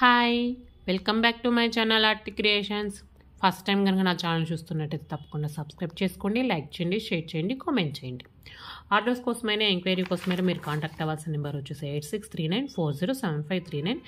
Hi welcome back to my channel art creations. First time కనుక నా channel చూస్తున్నట్టయితే తప్పకుండా సబ్స్క్రైబ్ చేసుకోండి, లైక్ చేయండి, షేర్ చేయండి, కామెంట్ చేయండి. ఆర్డర్స్ కోసమైనా ఎంక్వైరీ కోసమైనా మీరు కాంటాక్ట్ అవ్వాల్సిన నెంబర్ వచ్చేసి 8639407539.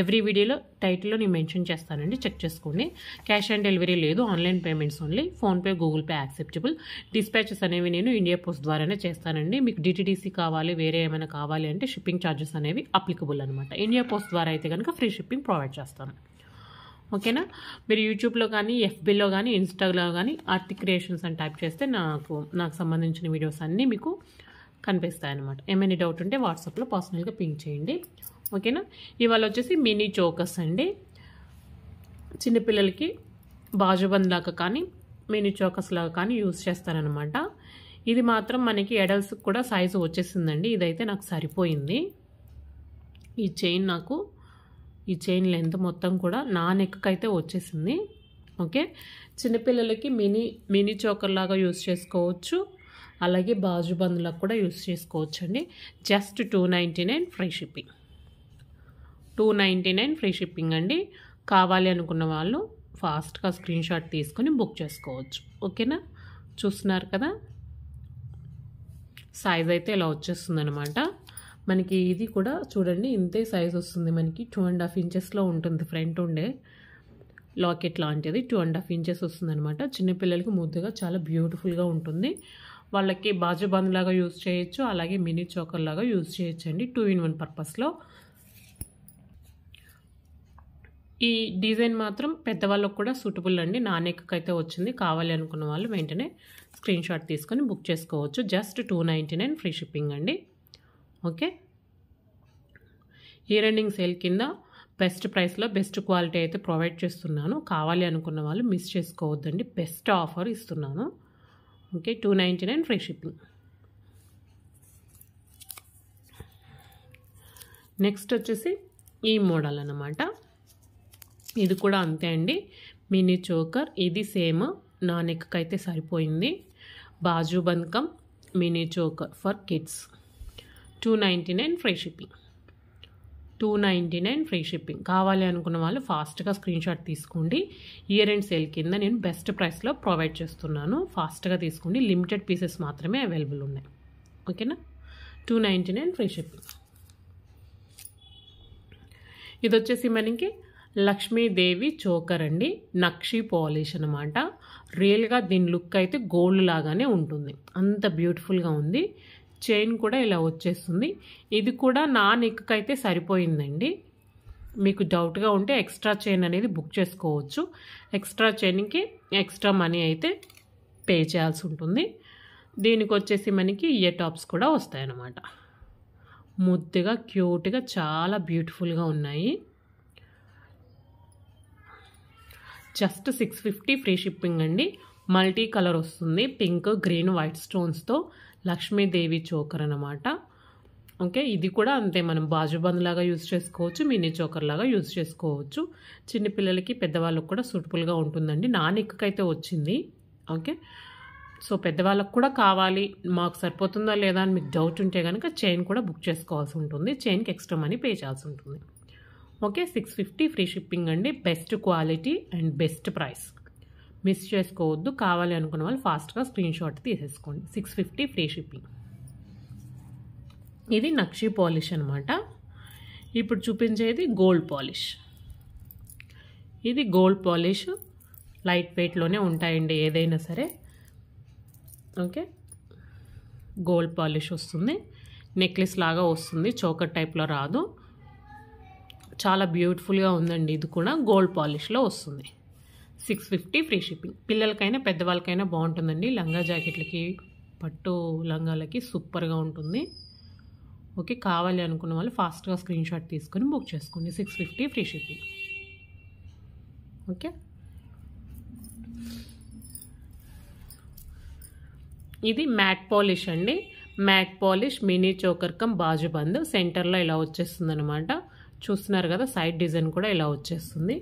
ఎవ్రీ వీడియోలో టైటిల్లో నేను మెన్షన్ చేస్తానండి, చెక్ చేసుకోండి. క్యాష్ ఆన్ డెలివరీ లేదు, online payments only. PhonePe, Google pay acceptable. Dispatches అనేవి నేను ఇండియా పోస్ట్ ద్వారానే చేస్తానండి. మీకు డిటిడిసి కావాలి, వేరే ఏమైనా కావాలి అంటే షిప్పింగ్ ఛార్జెస్ అనేవి అప్లికబుల్ అనమాట. ఇండియా పోస్ట్ ద్వారా అయితే కనుక ఫ్రీ షిప్పింగ్ ప్రొవైడ్ చేస్తాను. ఓకేనా? మీరు యూట్యూబ్లో కానీ, ఎఫ్బీలో కానీ, ఇన్స్టాగ్లో కానీ ఆర్ట్ క్రియేషన్స్ అని టైప్ చేస్తే నాకు సంబంధించిన వీడియోస్ అన్నీ మీకు కనిపిస్తాయన్నమాట. ఏమైనా డౌట్ ఉంటే వాట్సాప్లో పర్సనల్గా పింక్ చేయండి. ఓకేనా? ఇవాళ వచ్చేసి మినీ చోకర్స్ అండి. చిన్నపిల్లలకి బాజుబంద్ లాగా కానీ, మినీ చోకర్స్ లాగా కానీ యూజ్ చేస్తారనమాట. ఇది మాత్రం మనకి ఎడల్స్కి కూడా సైజు వచ్చేసిందండి. ఇదైతే నాకు సరిపోయింది. ఈ చైన్ లెంత్ మొత్తం కూడా నా నెక్కి అయితే వచ్చేసింది. ఓకే, చిన్నపిల్లలకి మినీ చోకర్ లాగా యూజ్ చేసుకోవచ్చు, అలాగే బాజుబందులకు కూడా యూజ్ చేసుకోవచ్చు అండి. Just $299 free shipping. $299 free shipping అండి. కావాలి అనుకున్న వాళ్ళు ఫాస్ట్గా స్క్రీన్ షాట్ తీసుకొని బుక్ చేసుకోవచ్చు. ఓకేనా? చూస్తున్నారు కదా, సైజ్ అయితే ఇలా వచ్చేస్తుంది అనమాట. మనకి ఇది కూడా చూడండి, ఇంతే సైజ్ వస్తుంది. మనకి 2.5 ఇంచెస్లో ఉంటుంది. ఫ్రంట్ ఉండే లాకెట్ లాంటిది 2.5 ఇంచెస్ వస్తుంది అనమాట. చిన్నపిల్లలకి ముద్దుగా చాలా బ్యూటిఫుల్గా ఉంటుంది. వాళ్ళకి బాజుబంద్ లాగా యూజ్ చేయొచ్చు, అలాగే మినీ చోకర్ లాగా యూజ్ చేయొచ్చు అండి. 2-in-1 పర్పస్లో. ఈ డిజైన్ మాత్రం పెద్దవాళ్ళకు కూడా సూటబుల్ అండి. నా నెక్కి అయితే వచ్చింది. కావాలి అనుకున్న వాళ్ళు వెంటనే స్క్రీన్ షాట్ తీసుకొని బుక్ చేసుకోవచ్చు. జస్ట్ $299 ఫ్రీ షిప్పింగ్ అండి. ఓకే, ఇయర్ ఎండింగ్ సేల్ కింద బెస్ట్ ప్రైస్లో బెస్ట్ క్వాలిటీ అయితే ప్రొవైడ్ చేస్తున్నాను. కావాలి అనుకున్న వాళ్ళు మిస్ చేసుకోవద్దండి. బెస్ట్ ఆఫర్ ఇస్తున్నాను. Okay, $299 free shipping. నెక్స్ట్ వచ్చేసి ఈ మోడల్ అన్నమాట. ఇది కూడా అంతే అండి, మినీ చోకర్. ఇది సేమ్ నా నెక్కి అయితే సరిపోయింది. బాజు బంకం mini choker for kids. $299 free shipping. $299 free shipping. కావాలి అనుకున్న వాళ్ళు ఫాస్ట్గా స్క్రీన్ షాట్ తీసుకోండి. ఇయర్ ఎండ్ సేల్ కింద నేను బెస్ట్ ప్రైస్లో ప్రొవైడ్ చేస్తున్నాను. ఫాస్ట్గా తీసుకోండి. లిమిటెడ్ పీసెస్ మాత్రమే అవైలబుల్ ఉన్నాయి. ఓకేనా? $299 ఫ్రీ షిప్పింగ్. ఇది వచ్చేసి మనకి లక్ష్మీదేవి చోకర్ అండి. నక్షి పాలిష్ అనమాట. రియల్గా దీని లుక్ అయితే గోల్డ్ లాగానే ఉంటుంది. అంత బ్యూటిఫుల్గా ఉంది. చైన్ కూడా ఇలా వచ్చేస్తుంది. ఇది కూడా నా నెక్కి అయితే సరిపోయిందండి. మీకు డౌట్గా ఉంటే ఎక్స్ట్రా చైన్ అనేది బుక్ చేసుకోవచ్చు. ఎక్స్ట్రా చైన్కి ఎక్స్ట్రా మనీ అయితే పే చేయాల్సి ఉంటుంది. దీనికి వచ్చేసి మనకి ఇయర్ టాప్స్ కూడా వస్తాయన్నమాట. ముద్దుగా క్యూట్గా చాలా బ్యూటిఫుల్గా ఉన్నాయి. జస్ట్ $650 ఫ్రీ షిప్పింగ్ అండి. మల్టీ కలర్ వస్తుంది. పింక్, గ్రీన్, వైట్ స్టోన్స్తో లక్ష్మీదేవి చోకర్ అనమాట. ఓకే, ఇది కూడా అంతే. మనం బాజుబంద్ లాగా యూజ్ చేసుకోవచ్చు, మినీ చోకర్ లాగా యూజ్ చేసుకోవచ్చు. చిన్నపిల్లలకి, పెద్దవాళ్ళకి కూడా సూటబుల్గా ఉంటుందండి. నా నెక్కి అయితే వచ్చింది. ఓకే, సో పెద్దవాళ్ళకు కూడా కావాలి, మాకు సరిపోతుందా లేదా అని మీకు డౌట్ ఉంటే కనుక చైన్ కూడా బుక్ చేసుకోవాల్సి ఉంటుంది. చైన్కి ఎక్స్ట్రా మనీ పే చేయాల్సి ఉంటుంది. ఓకే, $650 ఫ్రీ షిప్పింగ్ అండి. Best quality and best price. Miss చేసుకోవద్దు. కావాలి అనుకున్న వాళ్ళు ఫాస్ట్గా స్క్రీన్ షాట్ తీసేసుకోండి. $650 ఫ్రీ షిప్పింగ్. ఇది నక్షి పాలిష్ అనమాట. ఇప్పుడు చూపించేది గోల్డ్ పాలిష్. ఇది గోల్డ్ పాలిష్. లైట్ వెయిట్లోనే ఉంటాయండి ఏదైనా సరే. ఓకే, గోల్డ్ పాలిష్ వస్తుంది. నెక్లెస్ లాగా వస్తుంది, చోకర్ టైప్లో రాదు. చాలా బ్యూటిఫుల్గా ఉందండి. ఇది కూడా గోల్డ్ పాలిష్లో వస్తుంది. $650 ఫ్రీ షిప్పింగ్. పిల్లలకైనా పెద్దవాళ్ళకైనా బాగుంటుందండి. లంగా జాకెట్లకి, పట్టు లంగాలకి సూపర్గా ఉంటుంది. ఓకే, కావాలి అనుకున్న వాళ్ళు ఫాస్ట్గా స్క్రీన్ షాట్ తీసుకొని బుక్ చేసుకోండి. $650 ఫ్రీ షిప్పింగ్. ఓకే, ఇది మ్యాట్ పాలిష్ అండి. Mat polish mini choker come bajuband. సెంటర్లో ఇలా వచ్చేస్తుంది అనమాట. చూస్తున్నారు కదా, సైడ్ డిజైన్ కూడా ఇలా వచ్చేస్తుంది.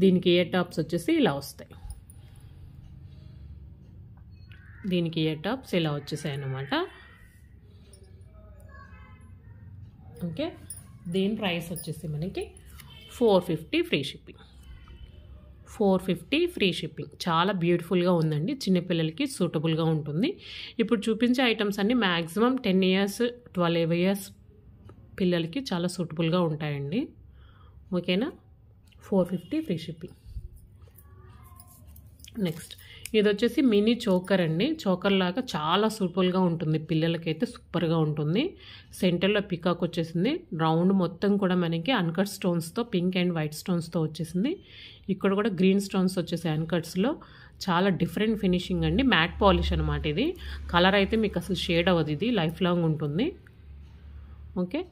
దీనికి ఇయర్ టాప్స్ వచ్చేసి ఇలా వస్తాయి. దీనికి ఇయర్ టాప్స్ ఇలా వచ్చేసాయి అన్నమాట. ఓకే, దీని ప్రైస్ వచ్చేసి మనకి 450 ఫ్రీ షిప్పింగ్. 450 free shipping. చాలా బ్యూటిఫుల్గా ఉందండి, చిన్నపిల్లలకి సూటబుల్గా ఉంటుంది. ఇప్పుడు చూపించే ఐటమ్స్ అన్నీ మ్యాక్సిమం 10 ఇయర్స్ 12 ఇయర్స్ పిల్లలకి చాలా సూటబుల్గా ఉంటాయండి. ఓకేనా. 450 ఫ్రీ షిప్పింగ్. నెక్స్ట్ ఇది వచ్చేసి మినీ చోకర్ అండి. చోకర్ లాగా చాలా సూటబుల్గా ఉంటుంది, పిల్లలకైతే సూపర్గా ఉంటుంది. సెంటర్లో పికాక్ వచ్చేసింది, రౌండ్ మొత్తం కూడా మనకి అన్కట్ స్టోన్స్తో పింక్ అండ్ వైట్ స్టోన్స్తో వచ్చేసింది. ఇక్కడ కూడా గ్రీన్ స్టోన్స్ వచ్చేసాయి అన్కట్స్లో. చాలా డిఫరెంట్ ఫినిషింగ్ అండి, మ్యాట్ పాలిష్ అనమాట. ఇది కలర్ అయితే మీకు అసలు షేడ్ అవ్వదు, ఇది లైఫ్ లాంగ్ ఉంటుంది. ఓకే,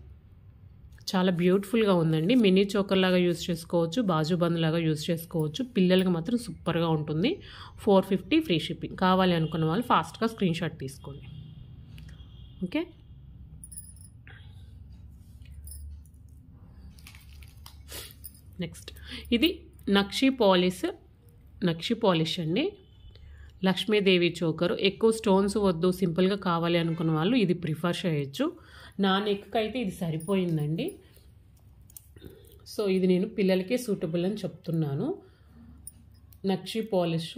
చాలా బ్యూటిఫుల్గా ఉందండి. మినీ చోకర్ లాగా యూజ్ చేసుకోవచ్చు, బాజుబంద్ లాగా యూజ్ చేసుకోవచ్చు. పిల్లలకి మాత్రం సూపర్గా ఉంటుంది. 450 ఫ్రీ షిప్పింగ్. కావాలి అనుకున్న వాళ్ళు ఫాస్ట్గా స్క్రీన్ షాట్ తీసుకోండి. ఓకే, నెక్స్ట్ ఇది నక్షి పాలిష్ అండి. లక్ష్మీదేవి చోకరు. ఎక్కువ స్టోన్స్ వద్దు, సింపుల్గా కావాలి అనుకున్న వాళ్ళు ఇది ప్రిఫర్ చేయొచ్చు. నా నెక్కి అయితే ఇది సరిపోయిందండి. సో ఇది నేను పిల్లలకే సూటబుల్ అని చెప్తున్నాను. నక్షి పాలిష్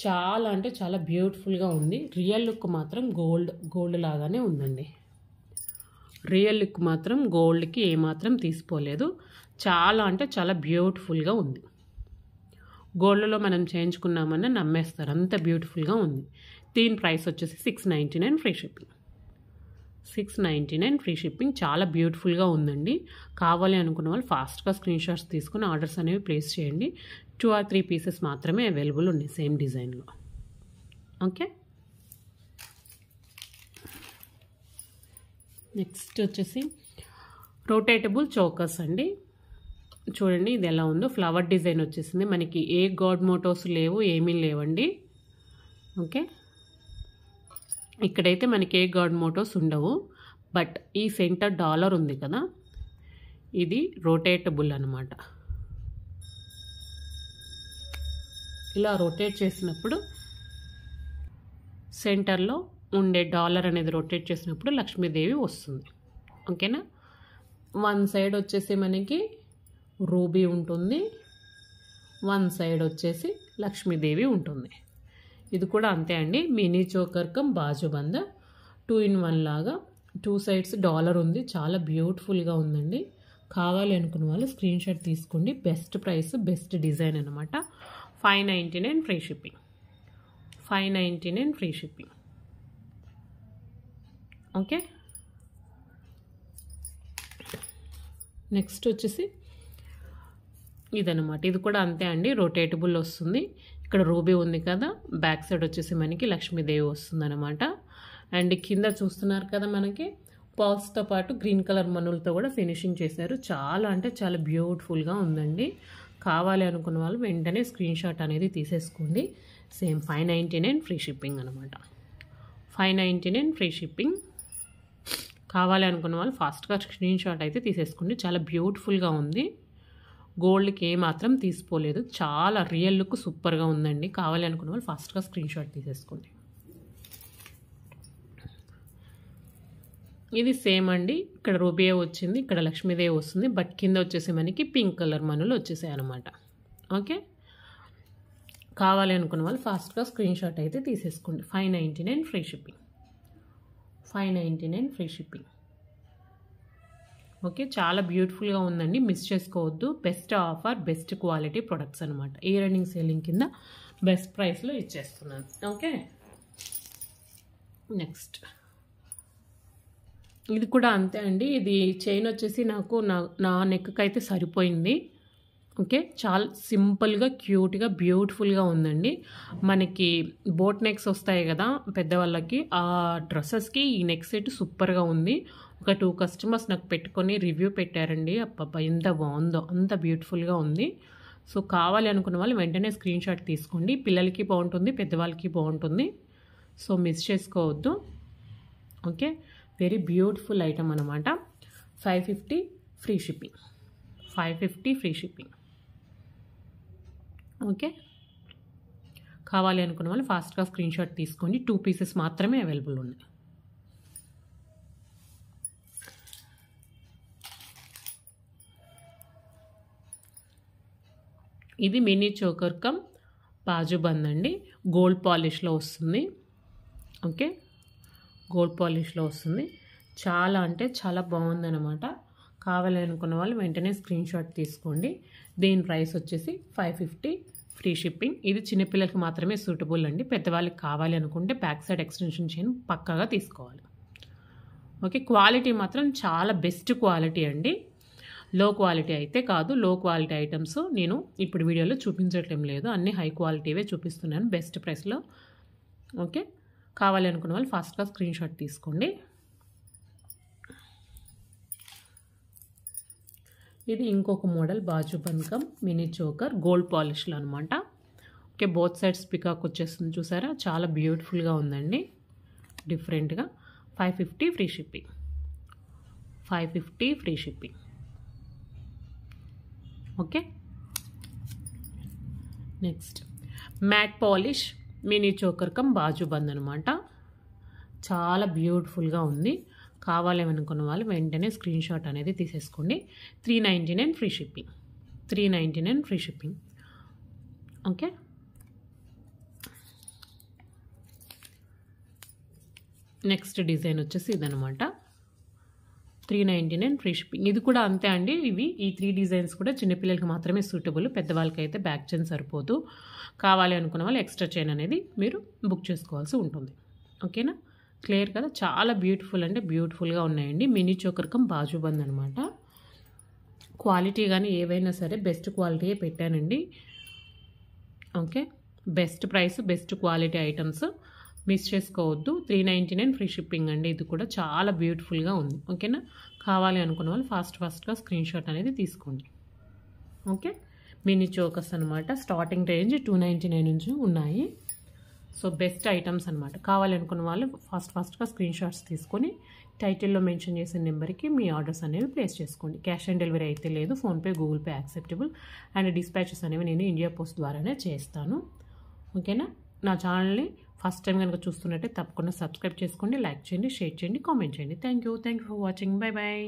చాలా అంటే చాలా బ్యూటిఫుల్గా ఉంది. రియల్ లుక్ మాత్రం గోల్డ్ లాగానే ఉందండి. రియల్ లుక్ మాత్రం గోల్డ్కి ఏమాత్రం తీసుకోలేదు. చాలా అంటే చాలా బ్యూటిఫుల్గా ఉంది. గోల్డ్లో మనం చేయించుకున్నామని నమ్మేస్తారు, అంత బ్యూటిఫుల్గా ఉంది. దీని ప్రైస్ వచ్చేసి 699 ఫ్రీ షిప్పింగ్. 699 free shipping. చాలా బ్యూటిఫుల్గా ఉందండి. కావాలి అనుకున్న వాళ్ళు ఫాస్ట్గా స్క్రీన్ షాట్స్ తీసుకుని ఆర్డర్స్ అనేవి ప్లేస్ చేయండి. 2 or 3 పీసెస్ మాత్రమే అవైలబుల్ ఉన్నాయి సేమ్ డిజైన్లో. ఓకే, నెక్స్ట్ వచ్చేసి రొటేటబుల్ చోకర్స్ అండి. చూడండి ఇది ఎలా ఉందో, ఫ్లవర్ డిజైన్ వచ్చేసింది. మనకి ఏ గాడ్ మోటోస్ లేవు, ఏమీ లేవండి. ఓకే, ఇక్కడైతే మనకి ఏ గాడ్ మోటోస్ ఉండవు. బట్ ఈ సెంటర్ డాలర్ ఉంది కదా, ఇది రొటేటబుల్ అనమాట. ఇలా రొటేట్ చేసినప్పుడు సెంటర్లో ఉండే డాలర్ అనేది రొటేట్ చేసినప్పుడు లక్ష్మీదేవి వస్తుంది. ఓకేనా. వన్ సైడ్ వచ్చేసి మనకి రూబీ ఉంటుంది, వన్ సైడ్ వచ్చేసి లక్ష్మీదేవి ఉంటుంది. ఇది కూడా అంతే అండి, మినీ చోకర్ కమ్ బాజుబంద 2 in 1 లాగా 2 sides డాలర్ ఉంది. చాలా బ్యూటిఫుల్గా ఉందండి. కావాలి అనుకున్న వాళ్ళు స్క్రీన్ షాట్ తీసుకోండి. బెస్ట్ ప్రైస్, బెస్ట్ డిజైన్ అనమాట. 599 free shipping. 599 free shipping. Okay, next వచ్చేసి ఇదనమాట. ఇది కూడా అంతే అండి, రొటేటబుల్ వస్తుంది. ఇక్కడ రూబీ ఉంది కదా, బ్యాక్ సైడ్ వచ్చేసి మనకి లక్ష్మీదేవి వస్తుంది అనమాట. అండ్ కింద చూస్తున్నారు కదా, మనకి పర్ల్స్తో పాటు గ్రీన్ కలర్ మనులతో కూడా ఫినిషింగ్ చేశారు. చాలా అంటే చాలా బ్యూటిఫుల్గా ఉందండి. కావాలి అనుకున్న వాళ్ళు వెంటనే స్క్రీన్ షాట్ అనేది తీసేసుకోండి. సేమ్ 599 ఫ్రీ షిప్పింగ్ అనమాట. 599 ఫ్రీ షిప్పింగ్. కావాలి అనుకున్న వాళ్ళు ఫాస్ట్గా స్క్రీన్ షాట్ అయితే తీసేసుకోండి. చాలా బ్యూటిఫుల్గా ఉంది. గోల్డ్కి ఏమాత్రం తీసుకోలేదు. చాలా రియల్ లుక్ సూపర్గా ఉందండి. కావాలి అనుకున్న వాళ్ళు ఫాస్ట్గా స్క్రీన్ షాట్ తీసేసుకోండి. ఇది సేమ్ అండి, ఇక్కడ రూబియా వచ్చింది, ఇక్కడ లక్ష్మీదేవి వస్తుంది. బట్ కింద వచ్చేసి మనకి పింక్ కలర్ మనులు వచ్చేసాయి అనమాట. ఓకే, కావాలి అనుకున్న వాళ్ళు ఫాస్ట్గా స్క్రీన్ షాట్ అయితే తీసేసుకోండి. 599 free shipping. 599 free shipping. Okay, చాలా బ్యూటిఫుల్గా ఉందండి, మిస్ చేసుకోవద్దు. Best offer, best quality products అనమాట. ఇయర్ ఎండింగ్ సేలింగ్ కింద బెస్ట్ ప్రైస్లో ఇచ్చేస్తున్నాను. ఓకే, నెక్స్ట్ ఇది కూడా అంతే అండి. ఇది చైన్ వచ్చేసి నాకు నా నెక్కి అయితే సరిపోయింది. ఓకే, చాలా సింపుల్గా క్యూట్గా బ్యూటిఫుల్గా ఉందండి. మనకి బోట్ నెక్స్ వస్తాయి కదా పెద్దవాళ్ళకి, ఆ డ్రెస్సెస్కి ఈ నెక్ సెట్ సూపర్గా ఉంది. ఒక 2 కస్టమర్స్ నాకు పెట్టుకొని రివ్యూ పెట్టారండి. అబ్బా ఎంత బాగుందో, అంత బ్యూటిఫుల్గా ఉంది. సో కావాలి అనుకున్న వాళ్ళు వెంటనే స్క్రీన్ షాట్ తీసుకోండి. పిల్లలకి బాగుంటుంది, పెద్దవాళ్ళకి బాగుంటుంది. సో మిస్ చేసుకోవద్దు. ఓకే, వెరీ బ్యూటిఫుల్ ఐటమ్ అనమాట. 550 free shipping. 550 free shipping. Okay, కావాలి అనుకున్న వాళ్ళు ఫాస్ట్గా స్క్రీన్ షాట్ తీసుకోండి. 2 పీసెస్ మాత్రమే అవైలబుల్ ఉన్నాయి. ఇది మినీ చోకర్ కమ్ బాజు బంద్ అండి, గోల్డ్ పాలిష్లో వస్తుంది. ఓకే, గోల్డ్ పాలిష్లో వస్తుంది. చాలా అంటే చాలా బాగుందన్నమాట. కావాలి అనుకున్న వాళ్ళు వెంటనే స్క్రీన్ షాట్ తీసుకోండి. దీని ప్రైస్ వచ్చేసి 550 ఫ్రీ షిప్పింగ్. ఇది చిన్నపిల్లలకి మాత్రమే సూటబుల్ అండి. పెద్దవాళ్ళకి కావాలి అనుకుంటే బ్యాక్ సైడ్ ఎక్స్టెన్షన్ చైన్ పక్కాగా తీసుకోవాలి. ఓకే, క్వాలిటీ మాత్రం చాలా బెస్ట్ క్వాలిటీ అండి. లో క్వాలిటీ అయితే కాదు. లో క్వాలిటీ ఐటమ్స్ నేను ఇప్పుడు వీడియోలో చూపించట్లేం లేదు, అన్నీ హై క్వాలిటీవే చూపిస్తున్నాను బెస్ట్ ప్రైస్లో. ఓకే, కావాలి అనుకున్న వాళ్ళు ఫాస్ట్గా స్క్రీన్ షాట్ తీసుకోండి. ఇది ఇంకొక మోడల్ బాజు బంకం మినీ చోకర్ గోల్డ్ పాలిష్లో అనమాట. ఓకే, బోత్ సైడ్స్ పికాక్ వచ్చేస్తుంది చూసారా, చాలా బ్యూటిఫుల్గా ఉందండి, డిఫరెంట్గా. 550 free shipping. 550 free shipping. Okay, next matte polish mini choker cum బాజు బంద్ అనమాట. చాలా బ్యూటిఫుల్గా ఉంది. కావాలేమనుకున్న వాళ్ళు వెంటనే స్క్రీన్ షాట్ అనేది తీసేసుకోండి. 399 free shipping. 399 free shipping. Okay, next design వచ్చేసి ఇదనమాట. 399 ఫ్రీ షిప్పింగ్. ఇది కూడా అంతే అండి. ఈ 3 డిజైన్స్ కూడా చిన్నపిల్లలకి మాత్రమే సూటబుల్, పెద్దవాళ్ళకి అయితే బ్యాక్ చైన్ సరిపోదు. కావాలి అనుకున్న వాళ్ళు ఎక్స్ట్రా చైన్ అనేది మీరు బుక్ చేసుకోవాల్సి ఉంటుంది. ఓకేనా, క్లియర్ కదా. చాలా బ్యూటిఫుల్ అంటే బ్యూటిఫుల్గా ఉన్నాయండి. మినీ చోకర్ కమ్ బాజు బంద్ అనమాట. క్వాలిటీ కానీ ఏవైనా సరే బెస్ట్ క్వాలిటీయే పెట్టానండి. Okay, best price, best quality items miss చేసుకోవద్దు. 399 ఫ్రీ షిప్పింగ్ అండి. ఇది కూడా చాలా బ్యూటిఫుల్గా ఉంది. ఓకేనా, కావాలి అనుకున్న వాళ్ళు ఫాస్ట్గా స్క్రీన్ షాట్ అనేది తీసుకోండి. ఓకే, మినీ చోకర్స్ అనమాట. స్టార్టింగ్ రేంజ్ 299 నుంచి ఉన్నాయి. సో బెస్ట్ ఐటమ్స్ అనమాట. కావాలి అనుకున్న వాళ్ళు ఫాస్ట్గా స్క్రీన్ షాట్స్ తీసుకొని టైటిల్లో మెన్షన్ చేసిన నెంబర్కి మీ ఆర్డర్స్ అనేవి ప్లేస్ చేసుకోండి. క్యాష్ ఆన్ డెలివరీ అయితే లేదు, PhonePe, Google pay acceptable. And dispatches అనేవి నేను ఇండియా పోస్ట్ ద్వారానే చేస్తాను. ఓకేనా, నా ఛానల్ని ఫస్ట్ టైం కనుక చూస్తున్నట్టే తప్పకుండా సబ్స్క్రైబ్ చేసుకోండి, లైక్ చేయండి, షేర్ చేయండి, కామెంట్ చేయండి. Thank you for watching. Bye bye.